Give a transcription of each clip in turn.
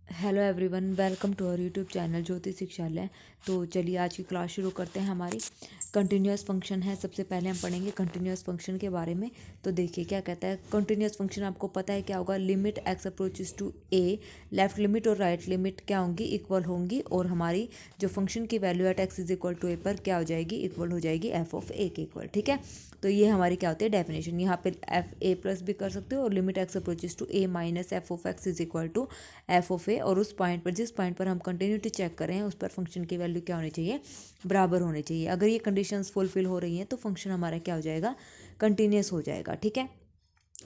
Hello everyone, welcome to our YouTube channel Jyoti Shikshalaya. तो चलिए आज की क्लास शुरू करते हैं। हमारी कंटिन्यूस फंक्शन है। सबसे पहले हम पढ़ेंगे कंटिन्यूस फंक्शन के बारे में। तो देखिए क्या कहता है कंटिन्यूस फंक्शन, आपको पता है क्या होगा। Limit x approaches to a, left limit और राइट लिमिट क्या होंगी, इक्वल होंगी। और हमारी जो फंक्शन की value at x is equal to ए पर क्या हो जाएगी, इक्वल हो जाएगी एफ ऑफ ए के इक्वल। ठीक है, तो ये हमारी क्या होती है डेफिनेशन। यहाँ पे एफ ए प्लस भी कर सकते हो और limit x approaches to a minus F of x is equal to F of a. और उस पॉइंट पर, जिस पॉइंट पर हम कंटिन्यूटी चेक कर रहे हैं, उस पर फंक्शन की वैल्यू क्या होनी चाहिए, बराबर होनी चाहिए। अगर ये कंडीशंस फुलफिल हो रही हैं तो फंक्शन हमारा क्या हो जाएगा, कंटिन्यूस हो जाएगा। ठीक है,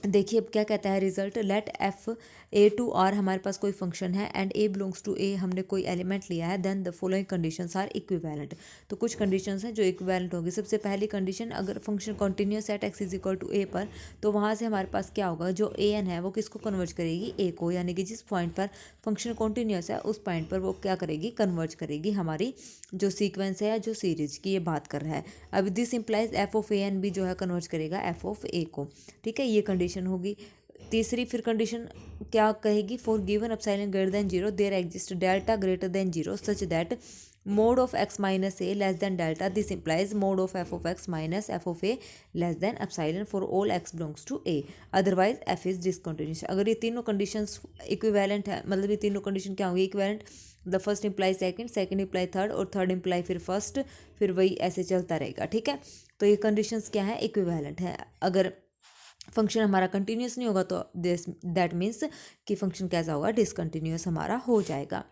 देखिए अब क्या कहता है result. Let f A to R हमारे पास कोई फंक्शन है and a belongs to A, हमने कोई एलिमेंट लिया है। Then the following conditions are equivalent. तो कुछ कंडीशंस हैं जो इक्विवेलेंट होगी। सबसे पहली कंडीशन, अगर function continuous at x is equal to ए पर, तो वहाँ से हमारे पास क्या होगा, जो ए एन है वो किसको कन्वर्ज करेगी, ए को। यानी कि जिस पॉइंट पर फंक्शन कॉन्टिन्यूस है उस पॉइंट पर वो क्या करेगी, कन्वर्ज करेगी हमारी जो सीक्वेंस है या जो सीरीज की ये बात कर रहा है। अब this implies f of a n भी जो है कन्वर्ज करेगा एफ ऑफ ए को। ठीक है, ये कंडीशन होगी। तीसरी फिर कंडीशन क्या कहेगी, for given epsilon greater than zero there exist delta greater than zero such that mod of x minus a less than delta. This implies mod of f of x minus F of a less than epsilon for all x belongs to A, otherwise f is discontinuous. अगर ये तीनों conditions equivalent है, मतलब ये तीनों condition क्या होंगी, equivalent. The first imply second, second imply third और थर्ड इंप्लाई फिर फर्स्ट, फिर वही ऐसे चलता रहेगा। ठीक है, तो ये कंडीशंस क्या है, इक्विवेलेंट है। अगर फंक्शन हमारा कंटिन्यूस नहीं होगा तो दिस दैट मीन्स कि फंक्शन कैसा होगा, डिसकंटिन्यूस हमारा हो जाएगा।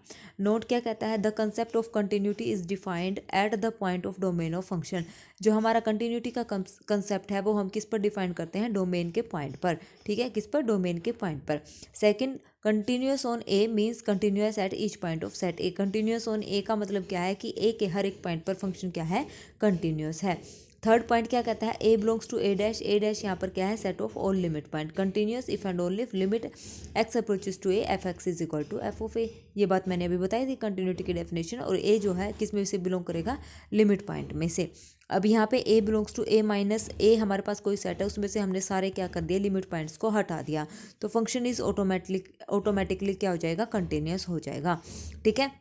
नोट क्या कहता है, the concept of continuity is defined at the point of domain of function. जो हमारा कंटिन्यूटी का कंसेप्ट है वो हम किस पर डिफाइन करते हैं, डोमेन के पॉइंट पर। ठीक है, किस पर, डोमेन के पॉइंट पर। Second, continuous on A means continuous at each point of set A. Continuous on A का मतलब क्या है कि ए के हर एक पॉइंट पर फंक्शन क्या है, कंटिन्यूस है। थर्ड पॉइंट क्या कहता है, a belongs to A dash, A dash यहाँ पर क्या है, set of all limit point. Continuous if and only if limit x approaches to a f x is equal to F of a. ये बात मैंने अभी बताई थी कंटिन्यूटी की डेफिनेशन। और ए जो है किस में से बिलोंग करेगा, लिमिट पॉइंट में से। अब यहाँ पे ए बिलोंग्स टू ए माइनस ए, हमारे पास कोई सेट है उसमें से हमने सारे क्या कर दिए, लिमिट पॉइंट्स को हटा दिया, तो फंक्शन इज ऑटोमेटिकली क्या हो जाएगा, कंटिन्यूस हो जाएगा। ठीक है,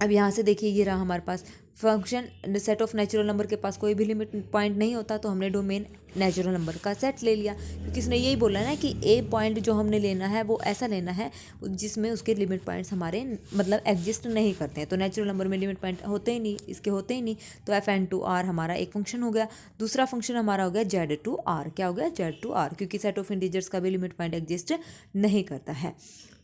अब यहाँ से देखिए ये रहा हमारे पास function. Set of natural number के पास कोई भी लिमिट पॉइंट नहीं होता, तो हमने डोमेन नेचुरल नंबर का सेट ले लिया, क्योंकि इसने यही बोला ना कि ए पॉइंट जो हमने लेना है वो ऐसा लेना है जिसमें उसके लिमिट पॉइंट्स हमारे मतलब एग्जिस्ट नहीं करते हैं। तो नेचुरल नंबर में लिमिट पॉइंट होते ही नहीं, इसके होते ही नहीं। तो एफ एन टू आर हमारा एक फंक्शन हो गया। दूसरा फंक्शन हमारा हो गया जेड टू आर। क्या हो गया, जेड टू आर, क्योंकि सेट ऑफ इंटीजर्स का भी लिमिट पॉइंट एग्जिस्ट नहीं करता है।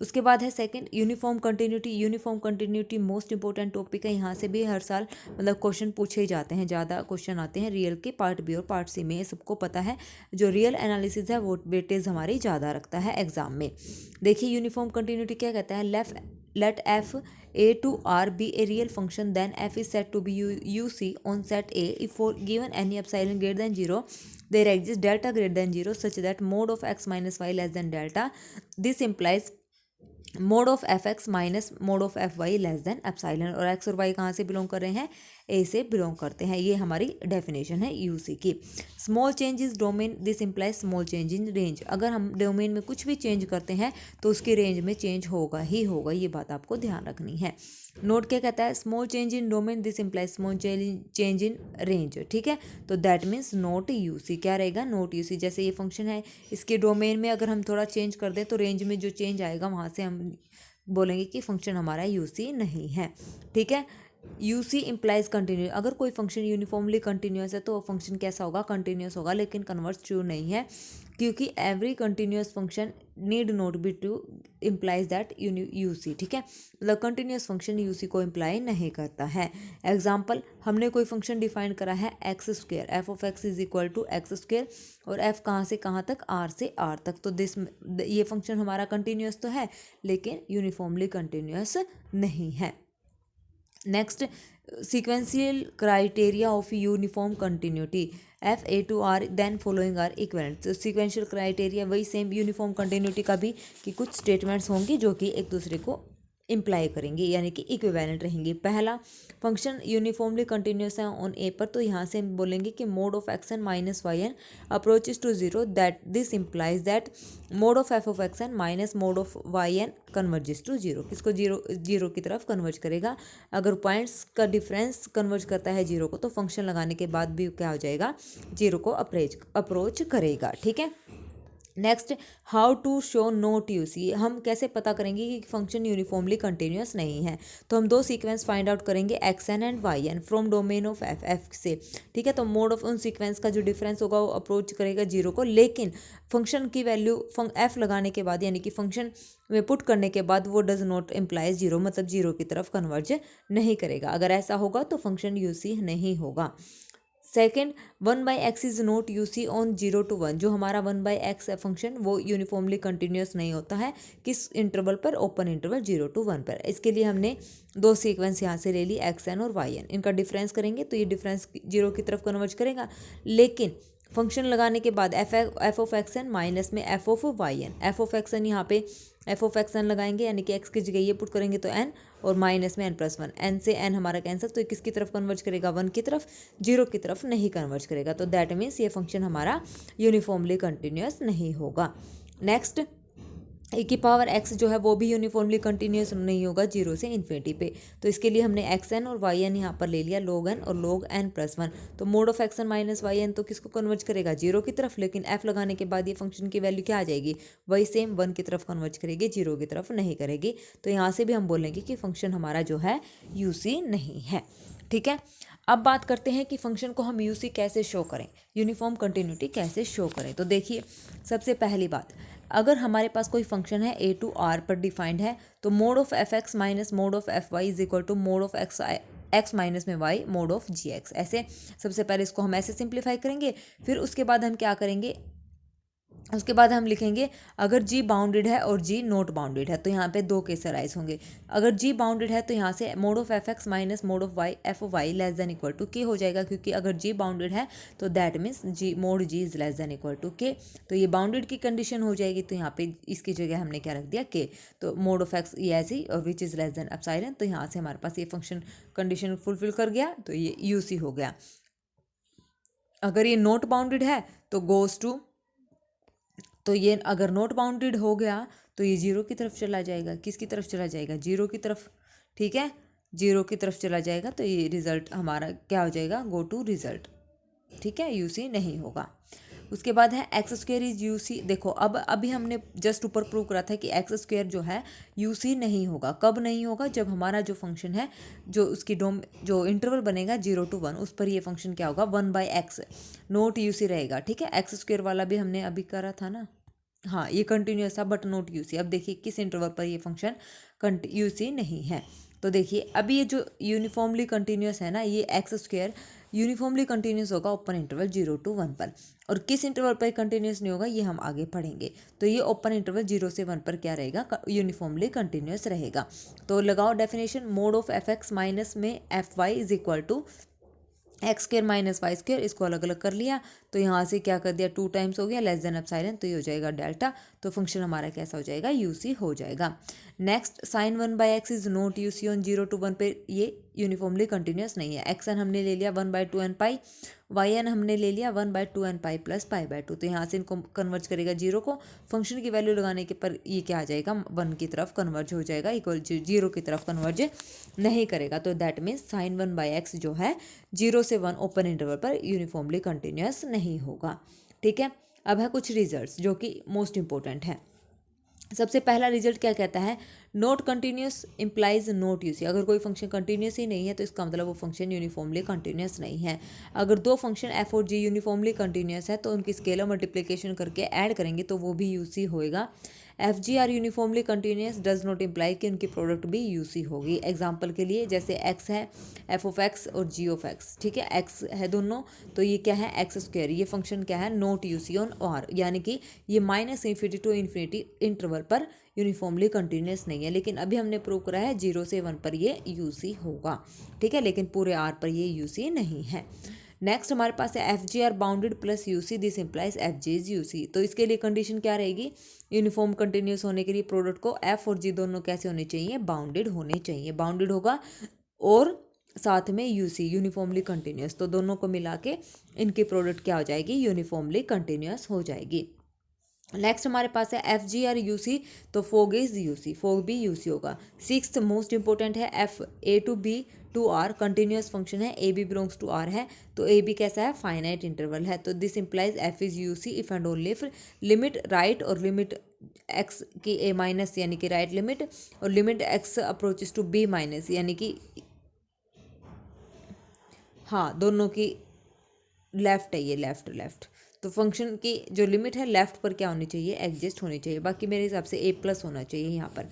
उसके बाद है second, uniform continuity. Uniform continuity most important topic है। यहाँ से भी हर साल मतलब क्वेश्चन पूछे ही जाते हैं, ज़्यादा क्वेश्चन आते हैं रियल के पार्ट बी और पार्ट सी में, ये सबको पता है। जो रियल एनालिसिस है वो वेटेज हमारी ज़्यादा रखता है एग्जाम में। देखिए यूनिफॉर्म कंटिन्यूटी क्या कहता है, let f A to R be a real function then F is said to be U C on set A if for given any epsilon greater than zero there exist delta greater than zero such that mod of x minus y less than delta. This implies mod of F x minus mod of f y less than epsilon. और x और y कहाँ से belong कर रहे हैं, ए से belong करते हैं। ये हमारी डेफिनेशन है यूसी की। Small change is domain, this implies small change in range. अगर हम डोमेन में कुछ भी चेंज करते हैं तो उसकी रेंज में चेंज होगा ही होगा, ये बात आपको ध्यान रखनी है। नोट क्या कहता है, small change in domain this implies small change in range. ठीक है, तो दैट मीन्स नोट यूसी। क्या रहेगा, नोट यूसी। जैसे ये फंक्शन है, इसके डोमेन में अगर हम थोड़ा चेंज कर दें तो रेंज में जो चेंज आएगा वहाँ से हम बोलेंगे कि फंक्शन हमारा यूसी नहीं है। ठीक है, यूसी इंप्लाइज कंटिन्यू। अगर कोई फंक्शन यूनिफॉर्मली कंटिन्यूस है तो वो फंक्शन कैसा होगा, कंटिन्यूस होगा, लेकिन कन्वर्स ट्रू नहीं है, क्योंकि every continuous function need not be two implies that UC. ठीक है, मतलब कंटिन्यूस फंक्शन यूसी को इम्प्लाई नहीं करता है। एग्जाम्पल, हमने कोई फंक्शन डिफाइन करा है x square, f of x is equal to x square, और एफ कहाँ से कहाँ तक, आर से आर तक। तो दिस ये फंक्शन हमारा कंटिन्यूस तो है लेकिन यूनिफॉर्मली कंटिन्यूस नहीं है। Next, sequential criteria of uniform continuity. F A to R then following are equivalent. तो सीक्वेंशियल क्राइटेरिया वही सेम यूनिफॉर्म कंटिन्यूटी का भी, कि कुछ स्टेटमेंट्स होंगी जो कि एक दूसरे को इम्प्लाई करेंगे, यानी कि इक्विवेलेंट रहेंगे। पहला फंक्शन यूनिफॉर्मली कंटिन्यूस है ऑन ए पर, तो यहाँ से हम बोलेंगे कि mod of x N minus y n approaches to zero, that this implies that mod of f of x N minus mod of y n converges to zero. किसको zero की तरफ कन्वर्ज करेगा। अगर पॉइंट्स का difference converge करता है zero को, तो फंक्शन लगाने के बाद भी क्या हो जाएगा, जीरो को अप्रोच करेगा। ठीक है। Next, how to show not UC. हम कैसे पता करेंगे कि फंक्शन यूनिफॉर्मली कंटिन्यूस नहीं है। तो हम दो सीक्वेंस फाइंड आउट करेंगे, x n and y n from domain of f, f से। ठीक है। तो मोड ऑफ उन सीक्वेंस का जो डिफरेंस होगा वो अप्रोच करेगा जीरो को, लेकिन फंक्शन की वैल्यू एफ लगाने के बाद, यानी कि फंक्शन में पुट करने के बाद वो डज नॉट इम्प्लाइज जीरो, मतलब जीरो की तरफ कन्वर्ज नहीं करेगा। अगर ऐसा होगा तो फंक्शन यूसी नहीं होगा। Second, 1/x is not UC on 0 to 1। जो हमारा 1/x है फंक्शन, वो यूनिफॉर्मली कंटिन्यूस नहीं होता है। किस इंटरवल पर, ओपन इंटरवल 0 to 1 पर। इसके लिए हमने दो सीक्वेंस यहाँ से ले ली, एक्स एन और वाई एन। इनका डिफरेंस करेंगे तो ये डिफरेंस जीरो की तरफ कन्वर्ज करेगा, लेकिन फंक्शन लगाने के बाद f of x N minus में f of y n. F of x n यहाँ पे एफ ऑफ एक्स एन लगाएंगे, यानी कि एक्स की जगह ये पुट करेंगे तो एन, और माइनस में n+1। एन से एन हमारा कैंसिल, तो किसकी तरफ कन्वर्ज करेगा, वन की तरफ, जीरो की तरफ नहीं कन्वर्ज करेगा। तो दैट मीन्स ये फंक्शन हमारा यूनिफॉर्मली कंटिन्यूस नहीं होगा। नेक्स्ट, ए की पावर एक्स जो है वो भी यूनिफॉर्मली कंटिन्यूस नहीं होगा जीरो से इन्फिनिटी पे। तो इसके लिए हमने एक्स एन और वाई एन यहाँ पर ले लिया, log n और log n+1। तो mod of x N minus y n तो किसको कन्वर्ज करेगा, जीरो की तरफ, लेकिन एफ लगाने के बाद ये फंक्शन की वैल्यू क्या आ जाएगी, वही सेम वन की तरफ कन्वर्ज करेगी, जीरो की तरफ नहीं करेगी। तो यहाँ से भी हम बोलेंगे कि फंक्शन हमारा जो है यूसी नहीं है। ठीक है। अब बात करते हैं कि फंक्शन को हम यूसी कैसे शो करें, यूनिफॉर्म कंटिन्यूटी कैसे शो करें। तो देखिए, सबसे पहली बात, अगर हमारे पास कोई फंक्शन है ए टू आर पर डिफाइंड है, तो mod of F x minus mod of f y is equal to mod of x minus में y mod of g x. ऐसे सबसे पहले इसको हम ऐसे सिंप्लीफाई करेंगे, फिर उसके बाद हम क्या करेंगे, उसके बाद हम लिखेंगे अगर जी बाउंडेड है और जी नॉट बाउंडेड है। तो यहाँ पे दो केस अराइज होंगे। अगर जी बाउंडेड है तो यहाँ से mod of F x minus mod of y f of y less than equal to k हो जाएगा, क्योंकि अगर जी बाउंडेड है तो that means g mod g is less than equal to k. तो ये बाउंडेड की कंडीशन हो जाएगी, तो यहाँ पे इसकी जगह हमने क्या रख दिया, के। तो मोड ऑफ एक्स ये ऐसी और which is less than epsilon, तो यहाँ से हमारे पास ये फंक्शन कंडीशन फुलफिल कर गया, तो ये यूसी हो गया। अगर ये नॉट बाउंडेड है तो गोज टू, तो ये अगर नॉट बाउंडेड हो गया तो ये जीरो की तरफ चला जाएगा। किसकी तरफ चला जाएगा, जीरो की तरफ। ठीक है, जीरो की तरफ चला जाएगा, तो ये रिजल्ट हमारा क्या हो जाएगा, गो टू रिजल्ट। ठीक है, यूसी नहीं होगा। उसके बाद है एक्स स्क्वायर इज यूसी। देखो, अब अभी हमने जस्ट ऊपर प्रूव करा था कि एक्स स्क्वायर जो है यूसी नहीं होगा। कब नहीं होगा, जब हमारा जो फंक्शन है, जो उसकी जो इंटरवल बनेगा 0 to 1, उस पर ये फंक्शन क्या होगा, 1/x नोट यूसी रहेगा। ठीक है, एक्स स्क्वायर वाला भी हमने अभी करा था ना, हाँ, ये कंटिन्यूस था बट नोट यूसी। अब देखिए किस इंटरवल पर ये फंक्शन यूसी नहीं है। तो देखिए अभी ये जो यूनिफॉर्मली कंटिन्यूस है ना, ये एक्स स्क्वायर यूनिफॉर्मली कंटिन्यूस होगा ओपन इंटरवल 0 to 1 पर। और किस इंटरवल पर कंटिन्यूस नहीं होगा ये हम आगे पढ़ेंगे। तो ये ओपन इंटरवल 0 से 1 पर क्या रहेगा, यूनिफॉर्मली कंटिन्यूस रहेगा। तो लगाओ definition, mod of F x minus में f y is equal to x square minus y square. इसको अलग अलग कर लिया, तो यहाँ से क्या कर दिया, 2 टाइम्स हो गया, लेस देन एप्सिलॉन, तो ये हो जाएगा डेल्टा। तो फंक्शन हमारा कैसा हो जाएगा, यूसी हो जाएगा। Next, sine 1/x is not UC on 0 to 1 पे ये यूनिफॉर्मली कंटिन्यूस नहीं है। एक्स एन हमने ले लिया 1/2n पाई, वाई एन हमने ले लिया 1/2n पाई प्लस पाई/2। तो यहाँ से इनको कन्वर्ज करेगा जीरो को, फंक्शन की वैल्यू लगाने के पर ये क्या आ जाएगा, 1 की तरफ कन्वर्ज हो जाएगा, इक्वल जीरो की तरफ कन्वर्ज नहीं करेगा। तो दैट मीन्स साइन 1/x जो है 0 से 1 ओपन इंटरवल पर यूनिफॉर्मली कंटिन्यूस नहीं होगा। ठीक है। अब है कुछ रिजल्ट्स जो कि मोस्ट इंपॉर्टेंट है। सबसे पहला रिजल्ट क्या कहता है, not continuous implies not UC. अगर कोई फंक्शन कंटिन्यूस ही नहीं है तो इसका मतलब वो फंक्शन यूनिफॉर्मली कंटिन्यूस नहीं है। अगर दो फंक्शन एफ और जी यूनिफॉर्मली कंटिन्यूस है तो उनकी स्केलर मल्टीप्लिकेशन करके ऐड करेंगे तो वो भी यूसी होएगा। F ji are uniformly continuous does not imply कि उनकी प्रोडक्ट भी यूसी होगी। एग्जाम्पल के लिए जैसे एक्स है, एफ ऑफ एक्स और जी ऑफ एक्स। ठीक है, एक्स है दोनों, तो ये क्या है, एक्स स्क्वायर। ये फंक्शन क्या है, नॉट यूसी ऑन आर, यानी कि ये -∞ to ∞ इंटरवल पर यूनिफॉर्मली कंटिन्यूस नहीं है। लेकिन अभी हमने प्रूव करा है 0 से 1 पर ये यूसी होगा। ठीक है, लेकिन पूरे आर पर ये यूसी नहीं है। नेक्स्ट हमारे पास है F G are bounded plus U C, this implies f g is U C. तो इसके लिए कंडीशन क्या रहेगी, यूनिफॉर्म कंटिन्यूस होने के लिए प्रोडक्ट को एफ और जी दोनों कैसे होने चाहिए, बाउंडेड होने चाहिए, बाउंडेड होगा और साथ में यू सी यूनिफॉर्मली कंटिन्यूस, तो दोनों को मिला के इनकी प्रोडक्ट क्या हो जाएगी, यूनिफॉर्मली कंटिन्यूस हो जाएगी। नेक्स्ट हमारे पास है F G R U C, तो fog is U C, fog भी यू सी होगा। सिक्स्थ मोस्ट इंपॉर्टेंट है F A to B to R, continuous function है, A B belongs to R है, तो ए बी कैसा है, फाइनाइट इंटरवल है, तो this implies f is U C if and only if limit right और limit x की a minus यानी कि राइट लिमिट और limit x approaches to b minus यानी कि हाँ दोनों की लेफ्ट है, ये लेफ्ट लेफ्ट, तो फंक्शन की जो लिमिट है लेफ्ट पर क्या होनी चाहिए, एग्जिस्ट होनी चाहिए। बाकी मेरे हिसाब से ए प्लस होना चाहिए यहाँ पर,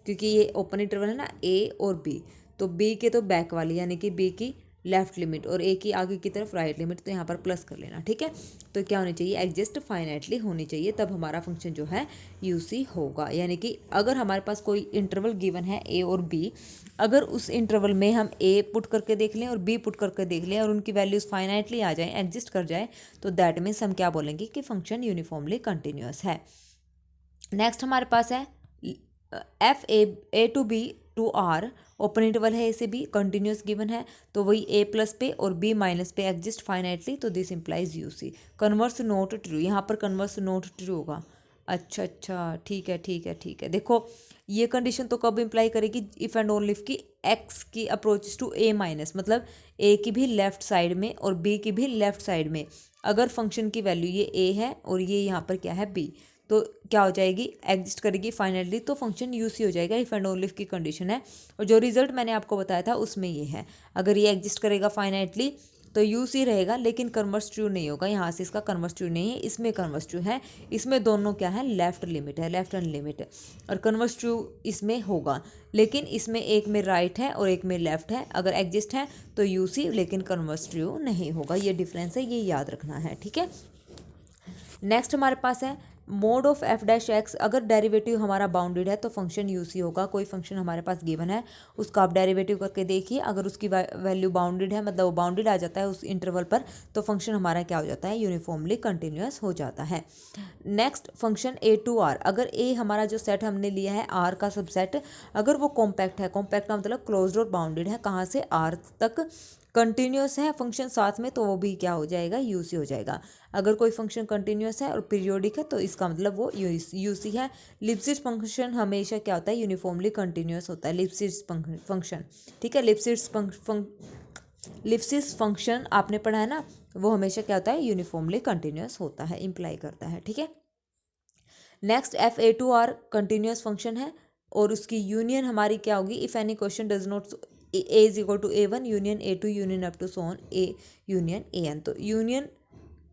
क्योंकि ये ओपन इंटरवल है ना ए और बी, तो बी के तो बैक वाली यानी कि बी की लेफ्ट लिमिट और ए की आगे की तरफ राइट लिमिट, तो यहाँ पर प्लस कर लेना, ठीक है। तो क्या होनी चाहिए, एग्जिस्ट फाइनाइटली होनी चाहिए, तब हमारा फंक्शन जो है यू सी होगा। यानी कि अगर हमारे पास कोई इंटरवल गिवन है ए और बी, अगर उस इंटरवल में हम ए पुट करके देख लें और बी पुट करके देख लें और उनकी वैल्यूज़ फाइनाइटली आ जाएं, एग्जिस्ट कर जाए, तो दैट मीन्स हम क्या बोलेंगे कि फंक्शन यूनिफॉर्मली कंटिन्यूस है। नेक्स्ट हमारे पास है F A to B to R, open interval है ए से बी, कंटिन्यूस गिवन है, तो वही ए प्लस पे और बी माइनस पे एग्जिस्ट फाइनाइटली, तो this implies U C. Converse not true, यहाँ पर कन्वर्स नोट ट्रू होगा। अच्छा ठीक है ठीक है ठीक है। देखो ये कंडीशन तो कब इंप्लाई करेगी, इफ़ एंड ओनली इफ की एक्स की अप्रोच टू ए माइनस, मतलब ए की भी लेफ्ट साइड में और बी की भी लेफ्ट साइड में अगर फंक्शन की वैल्यू ये ए है और ये यहाँ पर क्या है बी, तो क्या हो जाएगी, एग्जिस्ट करेगी फाइनली, तो फंक्शन यू सी हो जाएगा, इफ़ एंड ओनली इफ की कंडीशन है। और जो रिजल्ट मैंने आपको बताया था उसमें ये है, अगर ये एग्जिस्ट करेगा फाइनाइटली तो यू सी रहेगा, लेकिन कन्वर्स ट्रू नहीं होगा, यहाँ से इसका कन्वर्स ट्रू नहीं है, इसमें कन्वर्स ट्रू है, इसमें दोनों क्या है, लेफ्ट लिमिट है, लेफ्ट हैंड लिमिट है, और कन्वर्स ट्रू इसमें होगा, लेकिन इसमें एक में राइट है और एक में लेफ्ट है, अगर एग्जिस्ट है तो यू सी, लेकिन कन्वर्स ट्रू नहीं होगा, ये डिफरेंस है, ये याद रखना है, ठीक है। नेक्स्ट हमारे पास है mod of F dash x, अगर डेरिवेटिव हमारा बाउंडेड है तो फंक्शन यू सी होगा। कोई फंक्शन हमारे पास गिवन है, उसका आप डेरिवेटिव करके देखिए, अगर उसकी वैल्यू बाउंडेड है, मतलब वो बाउंडेड आ जाता है उस इंटरवल पर, तो फंक्शन हमारा क्या हो जाता है, यूनिफॉर्मली कंटिन्यूस हो जाता है। Next function A to R, अगर ए हमारा जो सेट हमने लिया है आर का सबसेट, अगर वो कॉम्पैक्ट है, कॉम्पैक्ट का मतलब क्लोज्ड और बाउंडेड है, कहाँ से आर तक कंटिन्यूस है फंक्शन साथ में, तो वो भी क्या हो जाएगा, यू सी हो जाएगा। अगर कोई फंक्शन कंटिन्यूस है और पीरियोडिक है तो इसका मतलब वो यू सी है। लिप्सिड्स फंक्शन हमेशा क्या होता है, यूनिफॉर्मली कंटिन्यूस होता है, लिप्सिड्स फंक्शन, ठीक है। लिप्सिड्स फंक्शन आपने पढ़ा है ना, वो हमेशा क्या होता है, यूनिफॉर्मली कंटिन्यूस होता है, इंप्लाई करता है, ठीक है। Next F A to R continuous function है और उसकी यूनियन हमारी क्या होगी, if any question does not A is equal to A one union A two union up to so on A union A N, तो union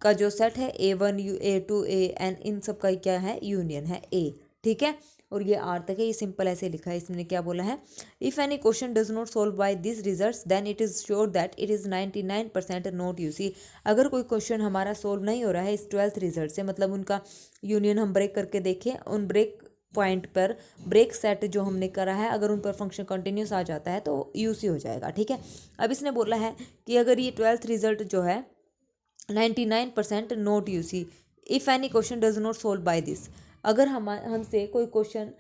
का जो set है A one A two A N, इन सब का क्या है, union है ए, ठीक है। और ये आर तक है, ये सिंपल ऐसे लिखा है, इसने क्या बोला है, if any question does not solve by this results then it is sure that it is 99% not U C. अगर कोई क्वेश्चन हमारा सोल्व नहीं हो रहा है इस 12th रिजल्ट से, मतलब उनका यूनियन हम ब्रेक करके देखें, उन ब्रेक पॉइंट पर ब्रेक सेट जो हमने करा है, अगर उन पर फंक्शन कंटिन्यूस आ जाता है तो यू सी हो जाएगा, ठीक है। अब इसने बोला है कि अगर ये 12th रिजल्ट जो है 99% not U C, if any question does not solve by this, अगर हमसे कोई क्वेश्चन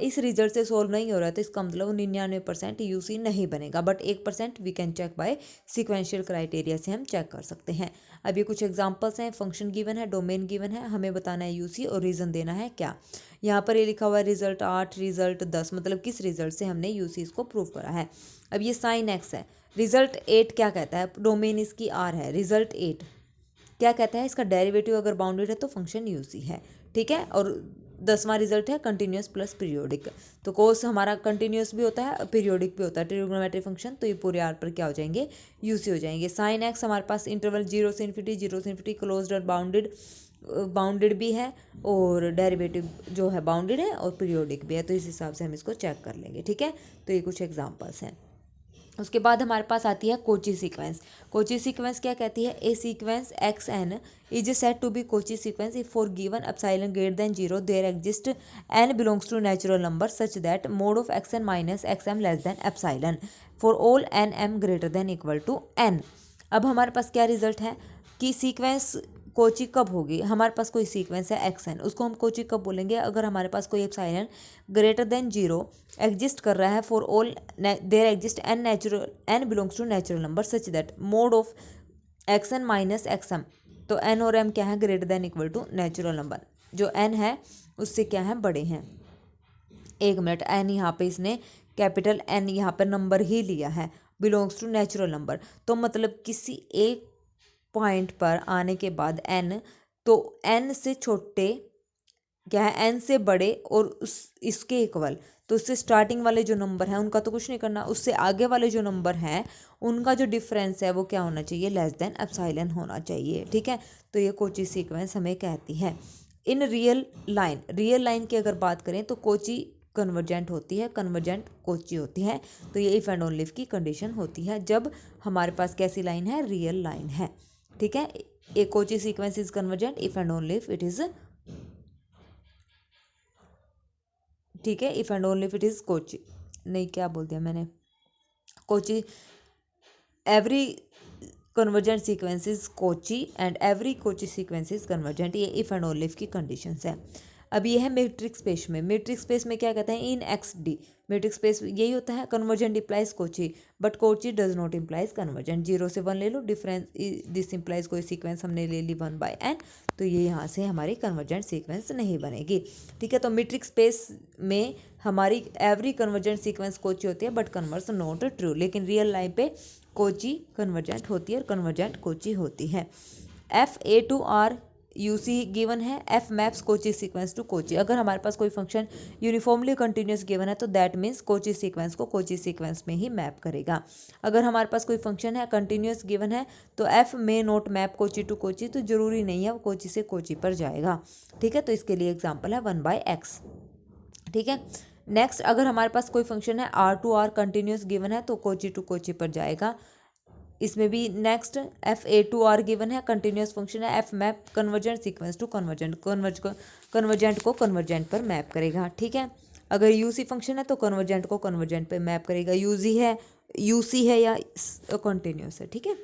इस रिजल्ट से सोल्व नहीं हो रहा है तो इसका मतलब 99% यू सी नहीं बनेगा, but 1% we can check by sequential criteria से हम चेक कर सकते हैं। अब ये कुछ एग्जांपल्स हैं, फंक्शन गिवन है, डोमेन गिवन है, हमें बताना है यू सी और रीज़न देना है क्या। यहाँ पर ये लिखा हुआ है रिजल्ट 8, रिजल्ट 10, मतलब किस रिजल्ट से हमने यू सी इसको प्रूव करा है। अब ये साइन एक्स है, रिजल्ट 8 क्या कहता है, डोमेन इसकी आर है, रिजल्ट 8 क्या कहता है, इसका डेरिवेटिव अगर बाउंडेड है तो फंक्शन यू सी है, ठीक है। और 10वां रिजल्ट है कंटिन्यूस प्लस पीरियोडिक, तो कोस हमारा कंटिन्यूस भी होता है पीरियोडिक भी होता है, ट्रिग्नोमेट्रिक फंक्शन, तो ये पूरे आर पर क्या हो जाएंगे, यू सी हो जाएंगे। साइन एक्स हमारे पास इंटरवल 0 से इन्फिनिटी क्लोज्ड और बाउंडेड भी है, और डेरिवेटिव जो है बाउंडेड है और पीरियोडिक भी है, तो इस हिसाब से हम इसको चेक कर लेंगे, ठीक है। तो ये कुछ एग्जाम्पल्स हैं। उसके बाद हमारे पास आती है कोची सीक्वेंस। कोची सीक्वेंस क्या कहती है, a sequence X N is said to be Cauchy sequence if for given epsilon greater than 0 there exist N belongs to natural number such that mod of x N minus x M less than epsilon for all N M greater than equal to N. अब हमारे पास क्या result है कि sequence Kochi कब होगी। हमारे पास कोई सीक्वेंस है एक्स एन, उसको हम कोची कब बोलेंगे, अगर हमारे पास कोई एप्सिलॉन ग्रेटर देन 0 एग्जिस्ट कर रहा है for all there exist n natural n belongs to natural number such that mod of x N minus x m. तो एन और एम क्या है, greater than equal to natural number, जो n है उससे क्या है, बड़े हैं। एक मिनट, एन यहाँ पे इसने कैपिटल एन यहाँ पर नंबर ही लिया है, बिलोंग्स टू नेचुरल नंबर, तो मतलब किसी एक पॉइंट पर आने के बाद एन, तो एन से छोटे क्या है, एन से बड़े और इसके इक्वल, तो उससे स्टार्टिंग वाले जो नंबर हैं उनका तो कुछ नहीं करना, उससे आगे वाले जो नंबर हैं उनका जो डिफरेंस है वो क्या होना चाहिए, लेस देन एप्सिलॉन होना चाहिए। ठीक है, तो ये कोची सीक्वेंस हमें कहती है। इन रियल लाइन की अगर बात करें तो कोची कन्वर्जेंट होती है, कन्वर्जेंट कोची होती है। तो ये इफ एंड ओनली इफ की कंडीशन होती है जब हमारे पास कैसी लाइन है, रियल लाइन है। ठीक है, a Cauchy sequence is convergent if and only if it is, ठीक है, if and only if it is Cauchy, नहीं क्या बोल दिया मैंने, Cauchy every convergent sequence is Cauchy and every Cauchy sequence is convergent, ये इफ एंड ओनली इफ की conditions है। अब ये है मैट्रिक्स स्पेस में, मैट्रिक्स स्पेस में क्या कहते हैं, in X D, metric space यही होता है, convergent implies Kochi but Kochi does not implies convergent. 0 से 1 ले लो, डिफरेंस दिस इंप्लाइज कोई सीक्वेंस हमने ले ली 1/n, तो ये यहाँ से हमारी कन्वर्जेंट सीक्वेंस नहीं बनेगी। ठीक है, तो मैट्रिक्स स्पेस में हमारी एवरी कन्वर्जेंट सीक्वेंस कोची होती है बट कन्वर्स नॉट ट्रू, लेकिन रियल लाइन पे कोची कन्वर्जेंट होती है और कन्वर्जेंट कोची होती है। F A to R U C given है, F maps Cauchy sequence to Cauchy. अगर हमारे पास कोई फंक्शन यूनिफॉर्मली कंटिन्यूस गिवन है तो दैट मीन्स कोची सीक्वेंस को कोची सीक्वेंस में ही मैप करेगा। अगर हमारे पास कोई फंक्शन है कंटिन्यूस गिवन है तो एफ में not map Cauchy to Cauchy, तो जरूरी नहीं है वो कोची से कोची पर जाएगा। ठीक है, तो इसके लिए एग्जाम्पल है 1/x। ठीक है, नेक्स्ट अगर हमारे पास कोई फंक्शन है R to R continuous given है तो कोची टू कोची पर जाएगा। इसमें भी next F A to R given है, कंटिन्यूस फंक्शन है, f map convergent sequence to convergent, convergent को कन्वर्जेंट पर मैप करेगा। ठीक है, अगर यू सी फंक्शन है तो कन्वर्जेंट को कन्वर्जेंट पर मैप करेगा, यू सी है या कंटिन्यूस है। ठीक है,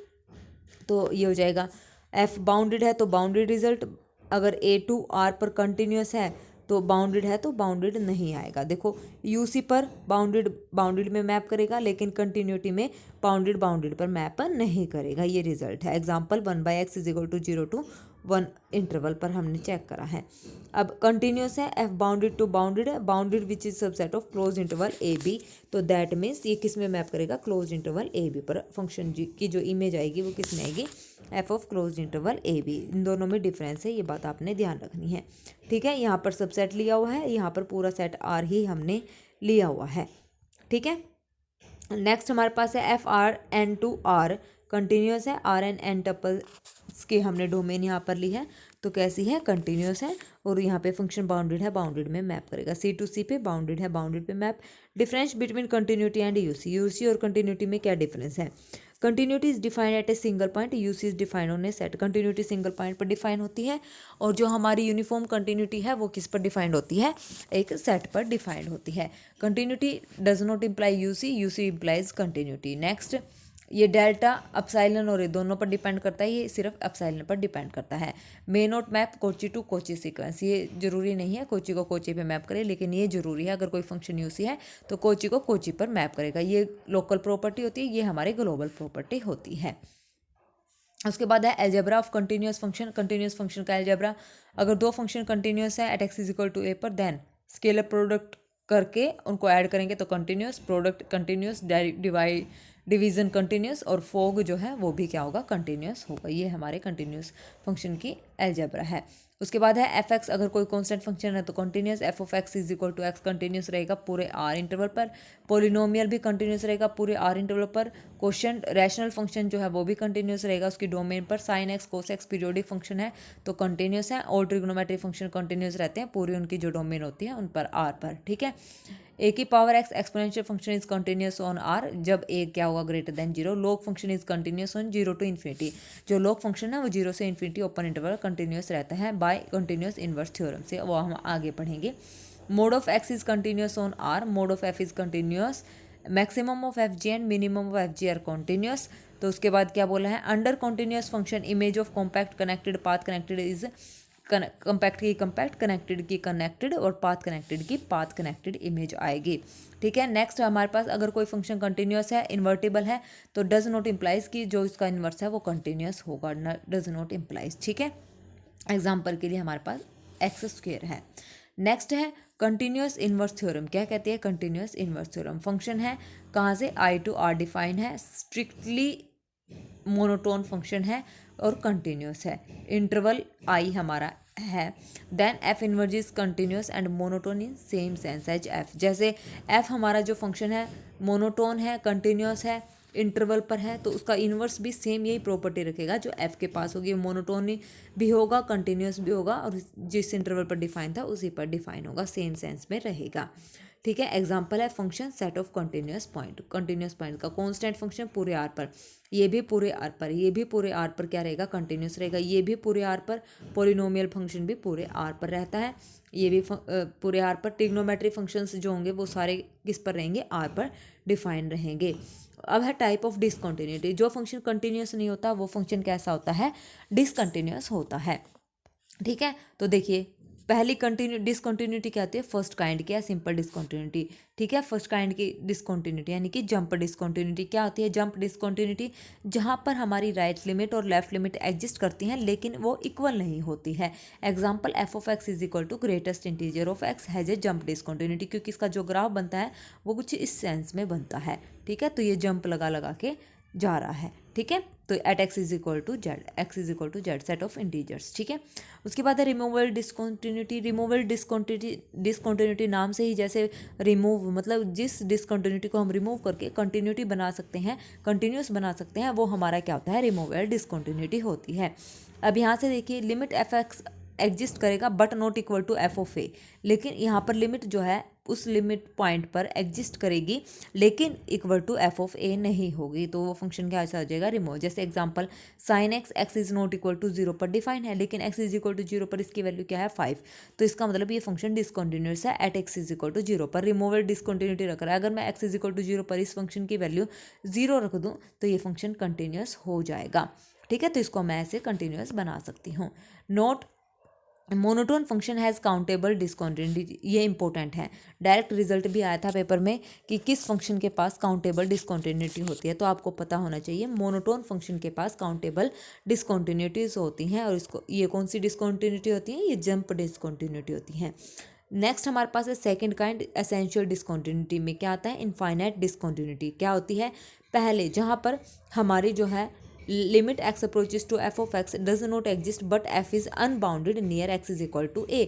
तो ये हो जाएगा, एफ बाउंडेड है तो बाउंडेड रिजल्ट, अगर ए टू आर पर कंटिन्यूस है तो बाउंडेड है तो बाउंडेड नहीं आएगा। देखो यूसी पर बाउंडेड में मैप करेगा, लेकिन कंटिन्यूटी में बाउंडेड पर मैप नहीं करेगा, ये रिजल्ट है। Example 1/x is equal to 0 to 1 interval पर हमने चेक करा है। अब कंटिन्यूस है, एफ बाउंडेड टू बाउंडेड है, bounded which is subset of close interval A B, तो दैट मीन्स ये किस में मैप करेगा, क्लोज इंटरवल ए बी पर। फंक्शन जी की जो इमेज आएगी वो किस में आएगी, F of close interval A B. इन दोनों में डिफरेंस है, ये बात आपने ध्यान रखनी है। ठीक है, यहाँ पर सबसेट लिया हुआ है, यहाँ पर पूरा सेट आर ही हमने लिया हुआ है। ठीक है, नेक्स्ट हमारे पास है F R n to R continuous है, आर एन एन टपल्स की हमने डोमेन यहाँ पर ली है, तो कैसी है, कंटिन्यूस है, और यहाँ पे फंक्शन बाउंडेड है, बाउंडेड में मैप करेगा। सी टू सी पे बाउंडेड है, बाउंडेड पे map. Difference between continuity and UC और कंटिन्यूटी में क्या डिफरेंस है, continuity is defined at a single point, UC is defined on A set. Continuity single point पर डिफाइन होती है, और जो हमारी यूनिफॉर्म कंटिन्यूटी है वो किस पर डिफाइंड होती है, एक सेट पर डिफाइंड होती है। Continuity does not imply UC implies continuity. Next, ये डेल्टा अपसाइलन और ये दोनों पर डिपेंड करता है, ये सिर्फ अपसाइलन पर डिपेंड करता है। May not map Cauchy to Cauchy sequence, ये जरूरी नहीं है कोची को कोची पे मैप करे, लेकिन ये जरूरी है अगर कोई फंक्शन यूसी है तो कोची को कोची पर मैप करेगा। ये लोकल प्रॉपर्टी होती है, ये हमारी ग्लोबल प्रॉपर्टी होती है। उसके बाद है algebra of continuous function, continuous function का एल्जेब्रा। अगर दो फंक्शन कंटिन्यूस है at x is equal to ए पर, देन स्केलर प्रोडक्ट करके उनको ऐड करेंगे तो continuous, product continuous, division continuous, और फोग जो है वो भी क्या होगा, कंटिन्यूस होगा। ये हमारे कंटिन्यूस फंक्शन की एल्जेब्रा है। उसके बाद है एफ एक्स, अगर कोई कांस्टेंट फंक्शन है तो continuous, f of x is equal to x continuous रहेगा पूरे आर इंटरवल पर। पोलिनोमियल भी कंटिन्यूस रहेगा पूरे आर इंटरवल पर। क्वोशिएंट रैशनल फंक्शन जो है वो भी कंटिन्यूस रहेगा उसकी डोमेन पर। Sine x cos x periodic function है तो कंटिन्यूस है, और ट्रिग्नोमेट्रिक फंक्शन कंटिन्यूस रहते हैं पूरी उनकी जो डोमेन होती है उन पर आर पर। ठीक है, ए की power x exponential function is continuous on R जब ए क्या होगा, greater than 0। Log function is continuous on 0 to infinity, जो लॉग फंक्शन है वो 0 से इन्फिनिटी ओपन इंटरवल कंटिन्यूस रहता है बाय कंटिन्यूस इनवर्स थ्योरम से, वो हम आगे पढ़ेंगे। Mod of x is continuous on R, mod of f is continuous, maximum of f g and minimum of f ji are continuous. तो उसके बाद क्या बोला है, under continuous function image of compact connected path connected is compact की compact, connected की connected और path connected की पाथ कनेक्टेड इमेज आएगी। ठीक है, नेक्स्ट हमारे पास अगर कोई फंक्शन कंटिन्यूस है, इन्वर्टिबल है, तो डज नॉट इम्प्लाइज कि जो इसका इन्वर्स है वो कंटिन्यूस होगा, डज नॉट इम्प्लाइज। ठीक है, एग्जाम्पल के लिए हमारे पास एक्स स्क्वेयर है। नेक्स्ट है कंटिन्यूस इन्वर्स थ्योरम। क्या कहती है, कंटिन्यूस इन्वर्स थ्योरम। फंक्शन है कहाँ से, आई टू आर डिफाइन है, स्ट्रिक्टली मोनोटोन फंक्शन है और कंटिन्यूस है, इंटरवल आई हमारा है। Then f inverse is continuous and monotone in same sense as f. जैसे एफ हमारा जो फंक्शन है मोनोटोन है, कंटिन्यूस है, इंटरवल पर है, तो उसका इन्वर्स भी सेम यही प्रॉपर्टी रखेगा जो एफ के पास होगी, मोनोटोन भी होगा, कंटिन्यूस भी होगा और जिस इंटरवल पर डिफाइन था उसी पर डिफाइन होगा, सेम सेंस में रहेगा। ठीक है, एग्जाम्पल है function set of continuous point. Continuous point का कॉन्स्टेंट फंक्शन पूरे आर पर, ये भी पूरे आर पर, ये भी पूरे आर पर क्या रहेगा, कंटिन्यूस रहेगा, ये भी पूरे आर पर, पोलिनोमियल फंक्शन भी पूरे आर पर रहता है, ये भी पूरे आर पर। ट्रिग्नोमेट्री फंक्शंस जो होंगे वो सारे किस पर रहेंगे, आर पर डिफाइन रहेंगे। अब है टाइप ऑफ डिसकंटिन्यूटी। जो फंक्शन कंटिन्यूस नहीं होता वो फंक्शन कैसा होता है, डिसकंटिन्यूस होता है। ठीक है, तो देखिए पहली डिसकंटिन्यूटी क्या होती है, फर्स्ट काइंड की है, सिंपल डिसकंटिन्यूटी। ठीक है, फर्स्ट काइंड की डिसकंटिन्यूटी यानी कि जंप डिसकंटिन्यूटी। क्या होती है जंप डिसकंटिन्यूटी, जहाँ पर हमारी राइट लिमिट और लेफ्ट लिमिट एग्जिस्ट करती हैं लेकिन वो इक्वल नहीं होती है। Example f of x is equal to greatest integer of x has a jump discontinuity, क्योंकि इसका जो ग्राफ बनता है वो कुछ इस सेंस में बनता है। ठीक है, तो ये जंप लगा लगा के जा रहा है। ठीक है, तो at x is equal to Z, x is equal to Z set of integers. ठीक है, उसके बाद है रिमूवल डिसकंटिन्यूटी। रिमूवल डिसकंटिन्यूटी नाम से ही जैसे रिमूव मतलब जिस डिसकंटिन्यूटी को हम रिमूव करके कंटिन्यूटी बना सकते हैं, कंटिन्यूस बना सकते हैं, वो हमारा क्या होता है, रिमूवल डिसकंटिन्यूटी होती है। अब यहाँ से देखिए लिमिट एफ एक्स एग्जिस्ट करेगा but not equal to F of A, लेकिन यहाँ पर लिमिट जो है उस लिमिट पॉइंट पर एग्जिस्ट करेगी लेकिन इक्वल टू एफ ऑफ ए नहीं होगी, तो वो फंक्शन क्या ऐसा हो जाएगा, रिमूव। जैसे example sine x, x is not equal to 0 पर डिफाइन है लेकिन एक्स इज इक्वल टू 0 पर इसकी वैल्यू क्या है 5, तो इसका मतलब ये फंक्शन डिसकंटिन्यूस है at x is equal to 0 पर। रिमूवल डिसकंटिन्यूटी रख रहा है, अगर मैं एक्स इज इक्वल टू 0 पर इस फंक्शन की वैल्यू 0 रख दूँ तो ये फंक्शन कंटिन्यूस हो जाएगा। ठीक है, तो इसको मैं ऐसे कंटिन्यूस बना सकती हूँ। Note monotone function has countable discontinuity, ये इंपॉर्टेंट है। डायरेक्ट रिजल्ट भी आया था पेपर में कि किस फंक्शन के पास काउंटेबल डिसकंटिन्यूटी होती है, तो आपको पता होना चाहिए मोनोटोन फंक्शन के पास काउंटेबल डिसकंटिन्यूटीज होती हैं। और इसको ये कौन सी डिसकंटिन्यूटी होती है, ये जंप डिसकंटिन्यूटी होती हैं। नेक्स्ट हमारे पास है सेकंड काइंड एसेंशियल डिसकंटिन्यूटी में क्या आता है, इनफाइनाइट डिसकंटिन्यूटी। क्या होती है, पहले जहाँ पर हमारी जो है limit x approaches to F of x does not exist but f is unbounded near x is equal to a.